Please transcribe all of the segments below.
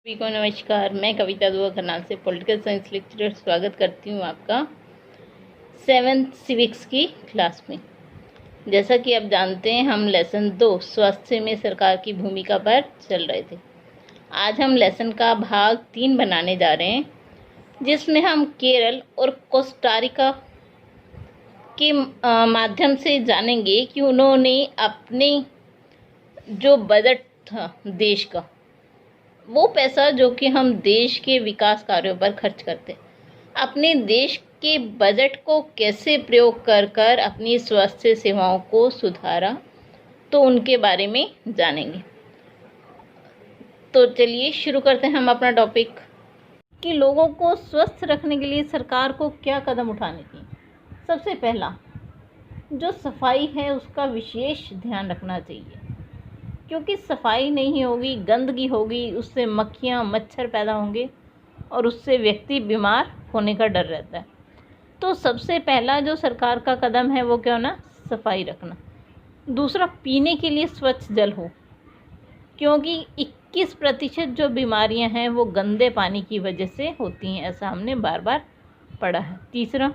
सभी को नमस्कार। मैं कविता दुआ करनाल से पॉलिटिकल साइंस लेक्चरर स्वागत करती हूँ आपका 7th सिविक्स की क्लास में। जैसा कि आप जानते हैं, हम लेसन 2 स्वास्थ्य में सरकार की भूमिका पर चल रहे थे। आज हम लेसन का भाग 3 बनाने जा रहे हैं, जिसमें हम केरल और कोस्टारिका के माध्यम से जानेंगे कि उन्होंने अपने जो बजट था देश का, वो पैसा जो कि हम देश के विकास कार्यों पर खर्च करते, अपने देश के बजट को कैसे प्रयोग कर कर अपनी स्वास्थ्य सेवाओं को सुधारा, तो उनके बारे में जानेंगे। तो चलिए शुरू करते हैं हम अपना टॉपिक कि लोगों को स्वस्थ रखने के लिए सरकार को क्या कदम उठाने चाहिए। सबसे पहला, जो सफाई है उसका विशेष ध्यान रखना चाहिए, क्योंकि सफाई नहीं होगी, गंदगी होगी, उससे मक्खियाँ मच्छर पैदा होंगे और उससे व्यक्ति बीमार होने का डर रहता है। तो सबसे पहला जो सरकार का कदम है वो क्या होना, सफाई रखना। दूसरा, पीने के लिए स्वच्छ जल हो, क्योंकि 21% जो बीमारियां हैं वो गंदे पानी की वजह से होती हैं, ऐसा हमने बार बार पढ़ा है। तीसरा,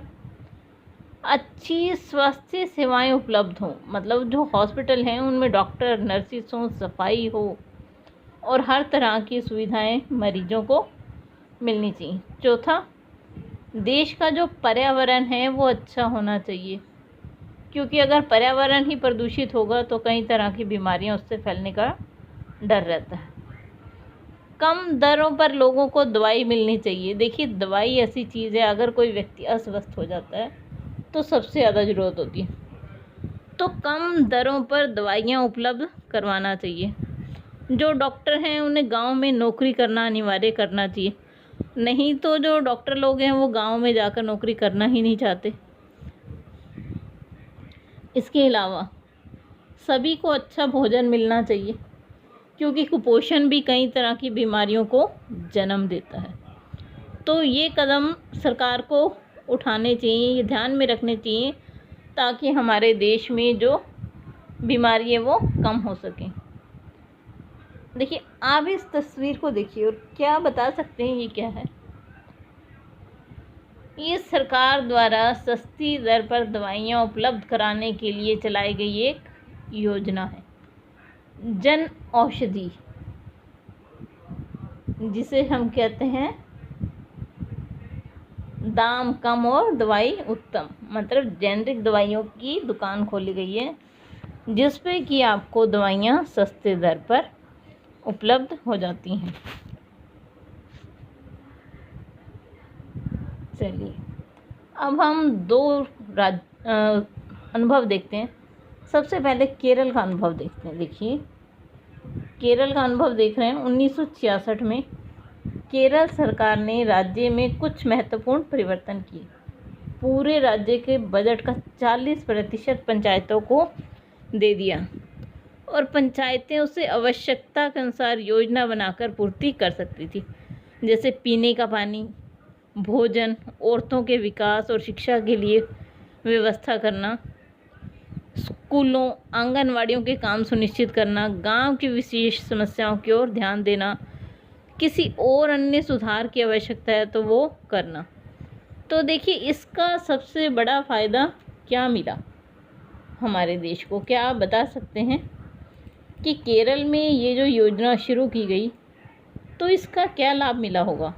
अच्छी स्वास्थ्य सेवाएं उपलब्ध हों, मतलब जो हॉस्पिटल हैं उनमें डॉक्टर नर्सिस हों, सफाई हो और हर तरह की सुविधाएं मरीजों को मिलनी चाहिए। चौथा, देश का जो पर्यावरण है वो अच्छा होना चाहिए, क्योंकि अगर पर्यावरण ही प्रदूषित होगा तो कई तरह की बीमारियां उससे फैलने का डर रहता है। कम दरों पर लोगों को दवाई मिलनी चाहिए। देखिए, दवाई ऐसी चीज़ है, अगर कोई व्यक्ति अस्वस्थ हो जाता है तो सबसे ज़्यादा ज़रूरत होती है, तो कम दरों पर दवाइयाँ उपलब्ध करवाना चाहिए। जो डॉक्टर हैं उन्हें गांव में नौकरी करना अनिवार्य करना चाहिए, नहीं तो जो डॉक्टर लोग हैं वो गांव में जाकर नौकरी करना ही नहीं चाहते। इसके अलावा सभी को अच्छा भोजन मिलना चाहिए, क्योंकि कुपोषण भी कई तरह की बीमारियों को जन्म देता है। तो ये कदम सरकार को उठाने चाहिए, ये ध्यान में रखने चाहिए, ताकि हमारे देश में जो बीमारी है वो कम हो सके। देखिए, आप इस तस्वीर को देखिए और क्या बता सकते हैं ये क्या है। ये सरकार द्वारा सस्ती दर पर दवाइयाँ उपलब्ध कराने के लिए चलाई गई एक योजना है, जन औषधि, जिसे हम कहते हैं दाम कम और दवाई उत्तम, मतलब जेनरिक दवाइयों की दुकान खोली गई है, जिस पे कि आपको दवाइयाँ सस्ते दर पर उपलब्ध हो जाती हैं। चलिए, अब हम 2 अनुभव देखते हैं। सबसे पहले केरल का अनुभव देखते हैं। देखिए, केरल का अनुभव देख रहे हैं। 1966 में केरल सरकार ने राज्य में कुछ महत्वपूर्ण परिवर्तन किए। पूरे राज्य के बजट का 40% पंचायतों को दे दिया और पंचायतें उसे आवश्यकता के अनुसार योजना बनाकर पूर्ति कर सकती थी, जैसे पीने का पानी, भोजन, औरतों के विकास और शिक्षा के लिए व्यवस्था करना, स्कूलों आंगनवाड़ियों के काम सुनिश्चित करना, गांव की विशेष समस्याओं की ओर ध्यान देना, किसी और अन्य सुधार की आवश्यकता है तो वो करना। तो देखिए, इसका सबसे बड़ा फ़ायदा क्या मिला हमारे देश को, क्या आप बता सकते हैं कि केरल में ये जो योजना शुरू की गई तो इसका क्या लाभ मिला होगा।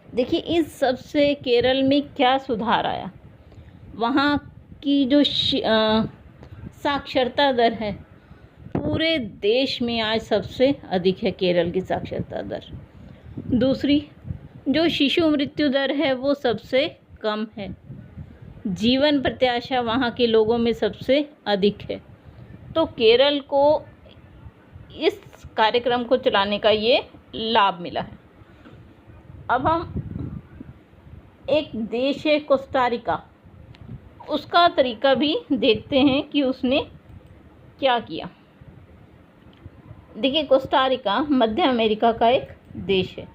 देखिए, इस सब से केरल में क्या सुधार आया। वहाँ की जो साक्षरता दर है पूरे देश में आज सबसे अधिक है, केरल की साक्षरता दर। दूसरी, जो शिशु मृत्यु दर है वो सबसे कम है। जीवन प्रत्याशा वहाँ के लोगों में सबसे अधिक है। तो केरल को इस कार्यक्रम को चलाने का ये लाभ मिला है। अब हम एक देश है कोस्टारिका, उसका तरीका भी देखते हैं कि उसने क्या किया। देखिए, कोस्टारिका मध्य अमेरिका का एक देश है,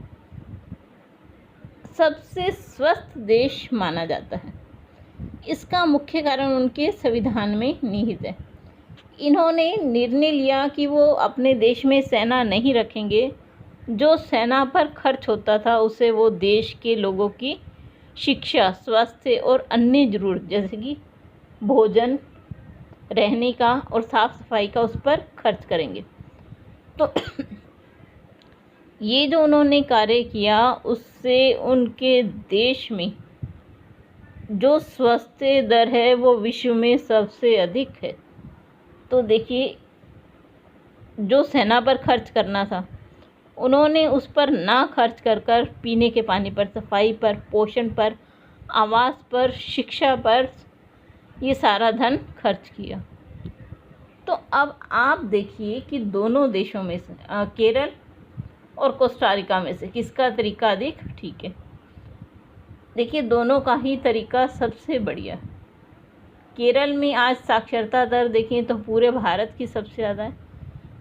सबसे स्वस्थ देश माना जाता है। इसका मुख्य कारण उनके संविधान में निहित है। इन्होंने निर्णय लिया कि वो अपने देश में सेना नहीं रखेंगे। जो सेना पर खर्च होता था उसे वो देश के लोगों की शिक्षा, स्वास्थ्य और अन्य ज़रूरत जैसे कि भोजन, रहने का और साफ सफाई का उस पर खर्च करेंगे। तो ये जो उन्होंने कार्य किया उससे उनके देश में जो स्वास्थ्य दर है वो विश्व में सबसे अधिक है। तो देखिए, जो सेना पर खर्च करना था उन्होंने उस पर ना खर्च कर पीने के पानी पर, सफाई पर, पोषण पर, आवास पर, शिक्षा पर ये सारा धन खर्च किया। तो अब आप देखिए कि दोनों देशों में से केरल और कोस्टारिका में से किसका तरीका अधिक ठीक है। देखिए, दोनों का ही तरीका सबसे बढ़िया है। केरल में आज साक्षरता दर देखें तो पूरे भारत की सबसे ज़्यादा है।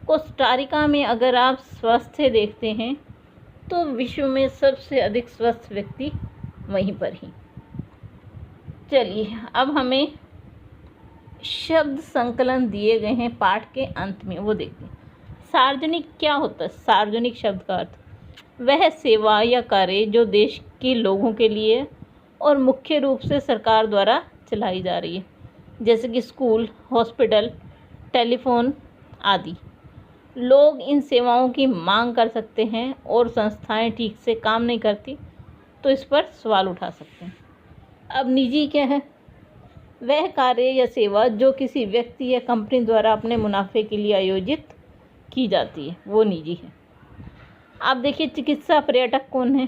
कोस्टारिका में अगर आप स्वास्थ्य देखते हैं तो विश्व में सबसे अधिक स्वस्थ व्यक्ति वहीं पर ही। चलिए, अब हमें शब्द संकलन दिए गए हैं पाठ के अंत में, वो देखते हैं। सार्वजनिक क्या होता है? सार्वजनिक शब्द का अर्थ वह सेवा या कार्य जो देश के लोगों के लिए और मुख्य रूप से सरकार द्वारा चलाई जा रही है, जैसे कि स्कूल, हॉस्पिटल, टेलीफोन आदि। लोग इन सेवाओं की मांग कर सकते हैं और संस्थाएं ठीक से काम नहीं करती तो इस पर सवाल उठा सकते हैं। अब निजी क्या है? वह कार्य या सेवा जो किसी व्यक्ति या कंपनी द्वारा अपने मुनाफे के लिए आयोजित की जाती है, वो निजी है। आप देखिए, चिकित्सा पर्यटक कौन है?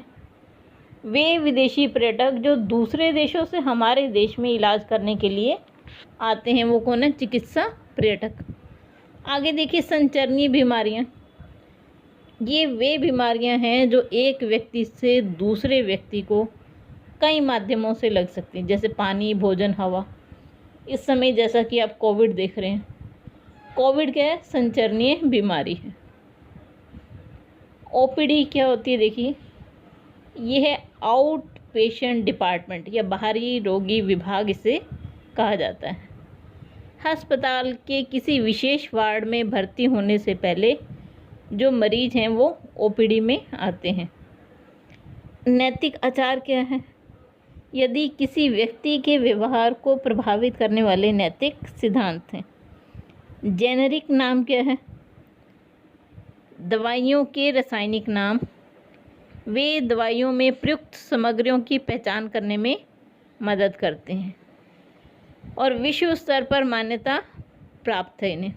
वे विदेशी पर्यटक जो दूसरे देशों से हमारे देश में इलाज करने के लिए आते हैं, वो कौन है? चिकित्सा पर्यटक। आगे देखिए, संचरणीय बीमारियां। ये वे बीमारियां हैं जो एक व्यक्ति से दूसरे व्यक्ति को कई माध्यमों से लग सकती हैं, जैसे पानी, भोजन, हवा। इस समय जैसा कि आप कोविड देख रहे हैं, कोविड क्या है? संचरणीय बीमारी है। ओपीडी क्या होती है? देखिए, ये है आउट पेशेंट डिपार्टमेंट या बाहरी रोगी विभाग इसे कहा जाता है। अस्पताल के किसी विशेष वार्ड में भर्ती होने से पहले जो मरीज हैं वो ओपीडी में आते हैं। नैतिक आचार क्या है? यदि किसी व्यक्ति के व्यवहार को प्रभावित करने वाले नैतिक सिद्धांत हैं। जेनेरिक नाम क्या है? दवाइयों के रासायनिक नाम। वे दवाइयों में प्रयुक्त सामग्रियों की पहचान करने में मदद करते हैं और विश्व स्तर पर मान्यता प्राप्त है इन्हें।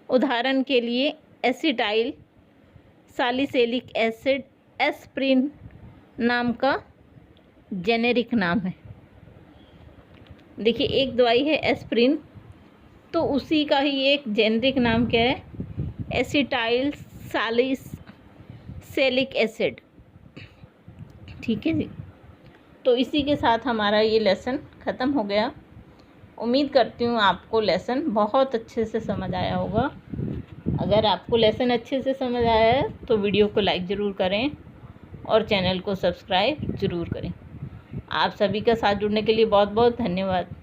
उदाहरण के लिए एसिटाइल सैलिसिलिक एसिड एस्प्रिन नाम का जेनेरिक नाम है। देखिए, एक दवाई है एस्प्रिन, तो उसी का ही एक जेनेरिक नाम क्या है? Acetyl salicylic acid. ठीक है जी। तो इसी के साथ हमारा ये लेसन ख़त्म हो गया। उम्मीद करती हूँ आपको लेसन बहुत अच्छे से समझ आया होगा। अगर आपको लेसन अच्छे से समझ आया है तो वीडियो को लाइक ज़रूर करें और चैनल को सब्सक्राइब ज़रूर करें। आप सभी का साथ जुड़ने के लिए बहुत बहुत धन्यवाद।